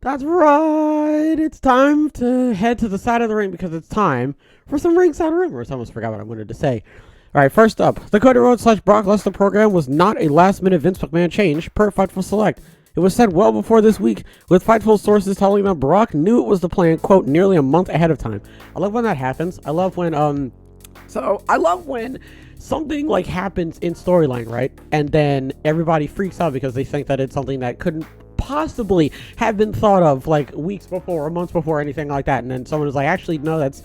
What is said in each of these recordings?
That's right. It's time to head to the side of the ring because it's time for some ringside rumors. I almost forgot what I wanted to say. All right, first up, the Cody Rhodes / Brock Lesnar program was not a last-minute Vince McMahon change per Fightful Select. It was said well before this week, with Fightful sources telling them Brock knew it was the plan, quote, nearly a month ahead of time. I love when that happens. I love when something like happens in storyline, right? And then everybody freaks out because they think that it's something that couldn't possibly have been thought of like weeks before or months before, anything like that. And then someone is like, actually, no, that's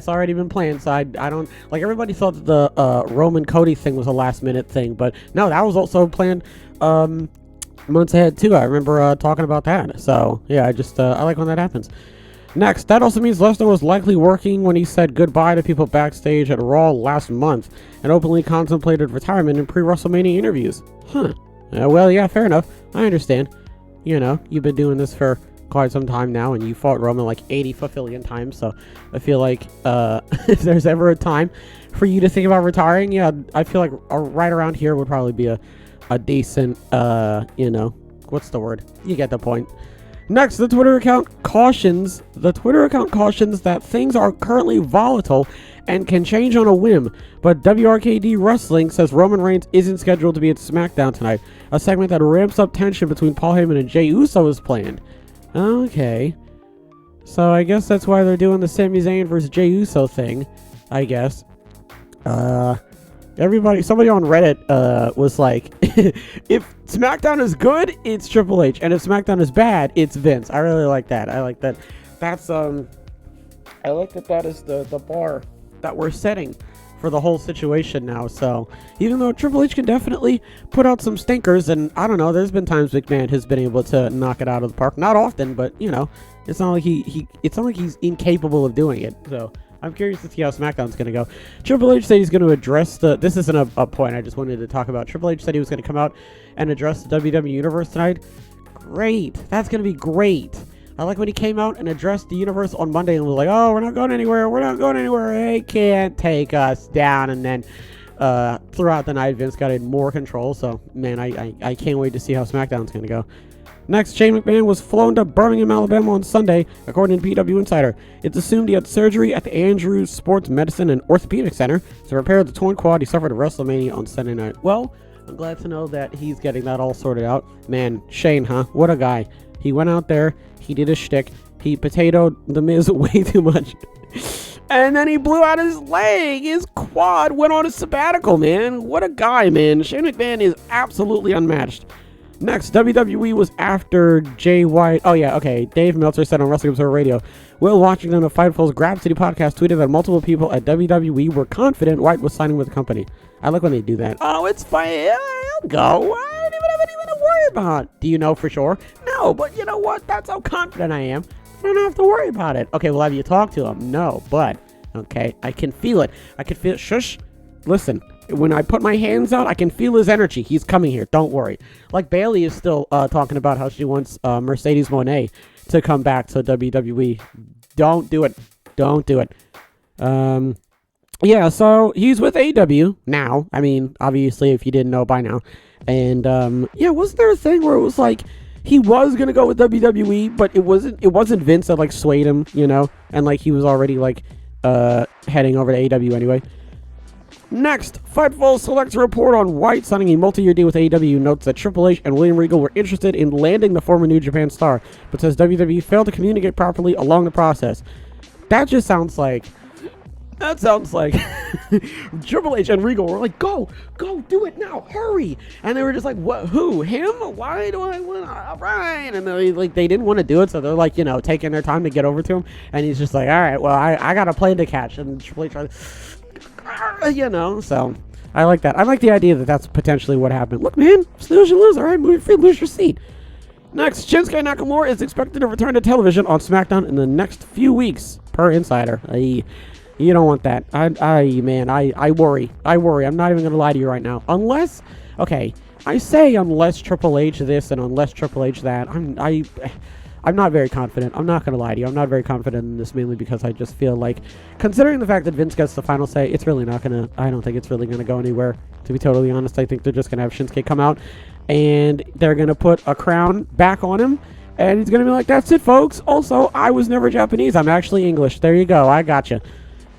already been planned. So I don't, like, everybody thought that the Roman Cody thing was a last minute thing, but no, that was also planned months ahead too. I remember talking about that. So yeah, I like when that happens. Next, that also means Lesnar was likely working when he said goodbye to people backstage at Raw last month and openly contemplated retirement in pre-WrestleMania interviews. Huh. Well, yeah, fair enough. I understand. You know, you've been doing this for quite some time now, and you fought Roman like 80 fulfilling times, so I feel like if there's ever a time for you to think about retiring, yeah, I feel like right around here would probably be a decent, you know, what's the word? You get the point. Next, the Twitter account cautions that things are currently volatile and can change on a whim, but WRKD Wrestling says Roman Reigns isn't scheduled to be at SmackDown tonight. A segment that ramps up tension between Paul Heyman and Jey Uso is planned. Okay. So I guess that's why they're doing the Sami Zayn versus Jey Uso thing, I guess. Somebody on Reddit was like, if SmackDown is good, it's Triple H, and if SmackDown is bad, it's Vince. I really like that. I like that. I like that is the bar that we're setting for the whole situation now. So even though Triple H can definitely put out some stinkers, and I don't know, there's been times McMahon has been able to knock it out of the park. Not often, but you know, it's not like it's not like he's incapable of doing it. So I'm curious to see how SmackDown's going to go. Triple H said he's going to address this isn't a point I just wanted to talk about. Triple H said he was going to come out and address the WWE Universe tonight. Great. That's going to be great. I like when he came out and addressed the universe on Monday and was like, oh, we're not going anywhere. They can't take us down. And then throughout the night, Vince got in more control. So, man, I can't wait to see how SmackDown's going to go. Next, Shane McMahon was flown to Birmingham, Alabama on Sunday, according to PW Insider. It's assumed he had surgery at the Andrews Sports Medicine and Orthopedic Center to repair the torn quad he suffered at WrestleMania on Sunday night. Well, I'm glad to know that he's getting that all sorted out. Man, Shane, huh? What a guy. He went out there, he did his shtick, he potatoed The Miz way too much. And then he blew out his leg. His quad went on a sabbatical, man. What a guy, man. Shane McMahon is absolutely unmatched. Next, WWE was after Jay White. Oh, yeah, okay. Dave Meltzer said on Wrestling Observer Radio, Will Washington of Fightful's Grab City podcast tweeted that multiple people at WWE were confident White was signing with the company. I like when they do that. Oh, it's fine. I'll go. I don't even have anything to worry about. Do you know for sure? No, but you know what? That's how confident I am. I don't have to worry about it. Okay, well, have you talked to him? No, but, okay, I can feel it. Shush. Listen. When I put my hands out, I can feel his energy. He's coming here. Don't worry. Like Bayley is still talking about how she wants Mercedes Moné to come back to WWE. Don't do it. Don't do it. Yeah, so he's with AEW now. I mean, obviously, if you didn't know by now. And yeah, wasn't there a thing where it was like he was gonna go with WWE, but it wasn't Vince that like swayed him, you know, and like he was already like heading over to AEW anyway. Next, Fightful selects a report on White signing a multi-year deal with AEW. Notes that Triple H and William Regal were interested in landing the former New Japan star, but says WWE failed to communicate properly along the process. That sounds like Triple H and Regal were like, go, do it now, hurry. And they were just like, what, who, him? Why do I want to, all right. And they didn't want to do it, so they're like, you know, taking their time to get over to him. And he's just like, all right, well, I got a plane to catch. And Triple H, you know, so I like that. I like the idea that that's potentially what happened. Look, man, snooze you lose, all right, move your feet, lose your seat. Next, Shinsuke Nakamura is expected to return to television on SmackDown in the next few weeks, per Insider. You don't want that. I worry. I'm not even going to lie to you right now. Unless Triple H this and unless Triple H that, I'm not very confident. I'm not going to lie to you. I'm not very confident in this, mainly because I just feel like, considering the fact that Vince gets the final say, it's really not going to, I don't think it's really going to go anywhere, to be totally honest. I think they're just going to have Shinsuke come out, and they're going to put a crown back on him, And he's going to be like, that's it, folks. Also, I was never Japanese. I'm actually English. There you go. I gotcha.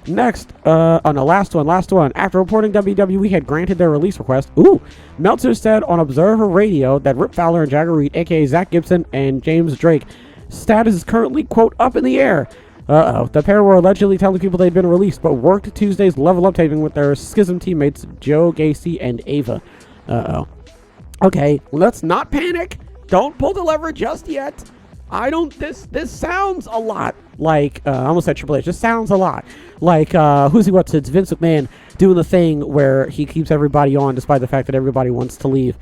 Next, last one. After reporting WWE had granted their release request, Meltzer said on Observer Radio that Rip Fowler and Jagger Reid, aka Zach Gibson and James Drake, status is currently, quote, up in the air. The pair were allegedly telling people they'd been released, but worked Tuesday's Level Up taping with their Schism teammates Joe Gacy and Ava. Okay, let's not panic. Don't pull the lever just yet. This sounds a lot like, I almost said Triple H. This sounds a lot like, it's Vince McMahon doing the thing where he keeps everybody on despite the fact that everybody wants to leave.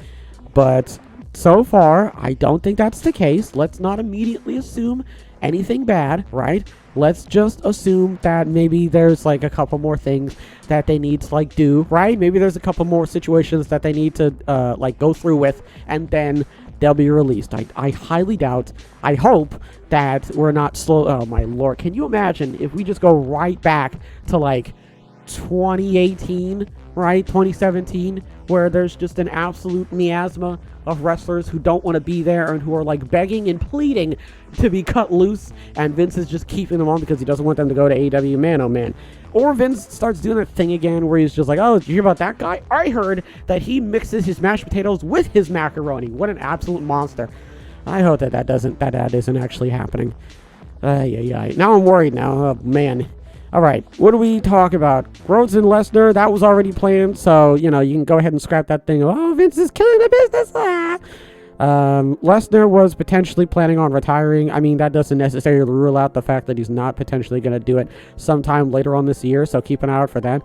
But so far, I don't think that's the case. Let's not immediately assume anything bad, right? Let's just assume that maybe there's like a couple more things that they need to like do, right? Maybe there's a couple more situations that they need to like go through with, and then they'll be released. I highly doubt. I hope that we're not slow. Oh my lord! Can you imagine if we just go right back to like 2018, right? 2017, where there's just an absolute miasma of wrestlers who don't want to be there and who are like begging and pleading to be cut loose, and Vince is just keeping them on because he doesn't want them to go to AEW. Man, oh man. Or Vince starts doing that thing again where he's just like, oh, did you hear about that guy? I heard that he mixes his mashed potatoes with his macaroni. What an absolute monster. I hope that isn't actually happening. Now I'm worried now. Oh, man. All right, what do we talk about? Rhodes and Lesnar, that was already planned, so, you can go ahead and scrap that thing. Oh, Vince is killing the business. Lesnar was potentially planning on retiring. I mean, that doesn't necessarily rule out the fact that he's not potentially going to do it sometime later on this year, so keep an eye out for that.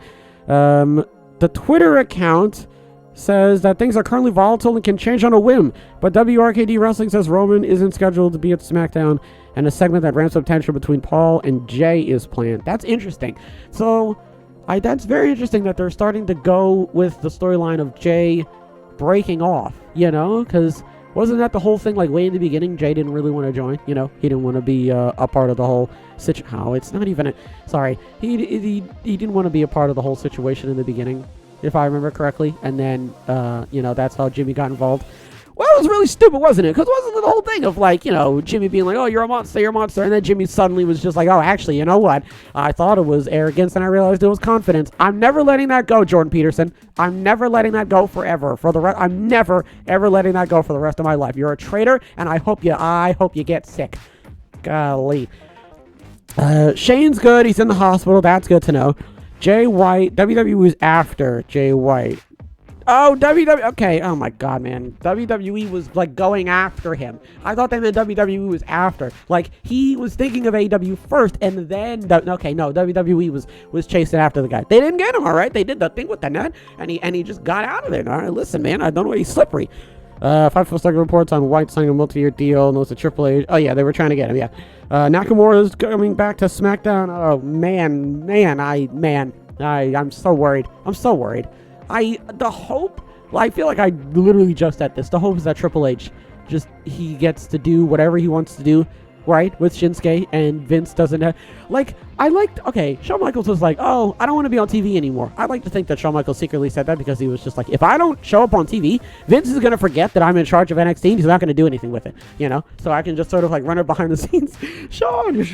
The Twitter account says that things are currently volatile and can change on a whim, but WRKD Wrestling says Roman isn't scheduled to be at SmackDown, and a segment that ramps up tension between Paul and Jay is planned. That's interesting. So, that's very interesting that they're starting to go with the storyline of Jay breaking off, because wasn't that the whole thing, like, way in the beginning? Jay didn't really want to join, he didn't want to be a part of the whole situation. Oh, it's not even he didn't want to be a part of the whole situation in the beginning, if I remember correctly, and then, that's how Jimmy got involved. Well, it was really stupid, wasn't it? Because wasn't it the whole thing of, like, Jimmy being like, oh, you're a monster, and then Jimmy suddenly was just like, oh, actually, you know what? I thought it was arrogance, and I realized it was confidence. I'm never letting that go, Jordan Peterson. I'm never letting that go forever. I'm never, ever letting that go for the rest of my life. You're a traitor, and I hope you get sick. Golly. Shane's good. He's in the hospital. That's good to know. Jay White. WWE was after Jay White. Oh, WWE. Okay. Oh, my God, man. WWE was, like, going after him. I thought they meant WWE was after. Like, he was thinking of AEW first, and then... Okay, no. WWE was chasing after the guy. They didn't get him, all right? They did the thing with the net, and he just got out of it. All right, listen, man. I don't know why he's slippery. 5-second reports on White signing a multi-year deal. Knows the Triple H. Oh, yeah, they were trying to get him, yeah. Nakamura is coming back to SmackDown. Oh, I'm so worried. The hope, I feel like I literally just said this. The hope is that Triple H he gets to do whatever he wants to do, right, with Shinsuke, and Vince doesn't have, Shawn Michaels was like, oh, I don't want to be on TV anymore. I like to think that Shawn Michaels secretly said that because he was just like, if I don't show up on TV, Vince is going to forget that I'm in charge of NXT, and he's not going to do anything with it, so I can just sort of like run it behind the scenes. Shawn,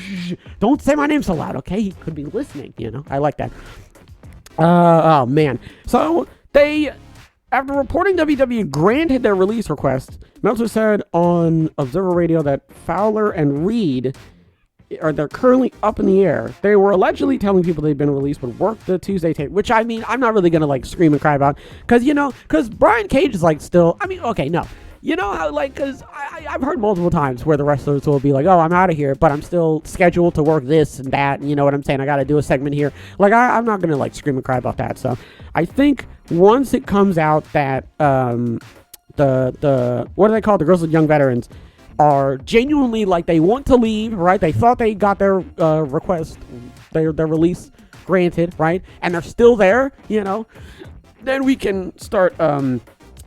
don't say my name so loud, okay? He could be listening, I like that. Oh man. So after reporting WWE granted their release request, Meltzer said on Observer Radio that Fowler and Reid they're currently up in the air. They were allegedly telling people they'd been released, but worked the Tuesday tape, which I mean, I'm not really gonna like scream and cry about, because Brian Cage is like still. I mean, okay, no. You know how, because I've heard multiple times where the wrestlers will be like, oh, I'm out of here, but I'm still scheduled to work this and that, and you know what I'm saying? I got to do a segment here. I'm not going to, scream and cry about that. So I think once it comes out that the what do they call it? The Girls with Young Veterans are genuinely, they want to leave, right? They thought they got their request, their release granted, right? And they're still there, then we can start...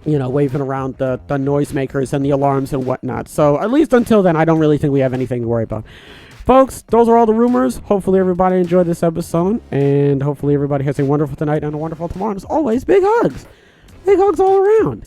waving around the noisemakers and the alarms and whatnot. So at least until then, I don't really think we have anything to worry about. Folks, those are all the rumors. Hopefully everybody enjoyed this episode, and hopefully everybody has a wonderful tonight and a wonderful tomorrow. And as always, big hugs. Big hugs all around.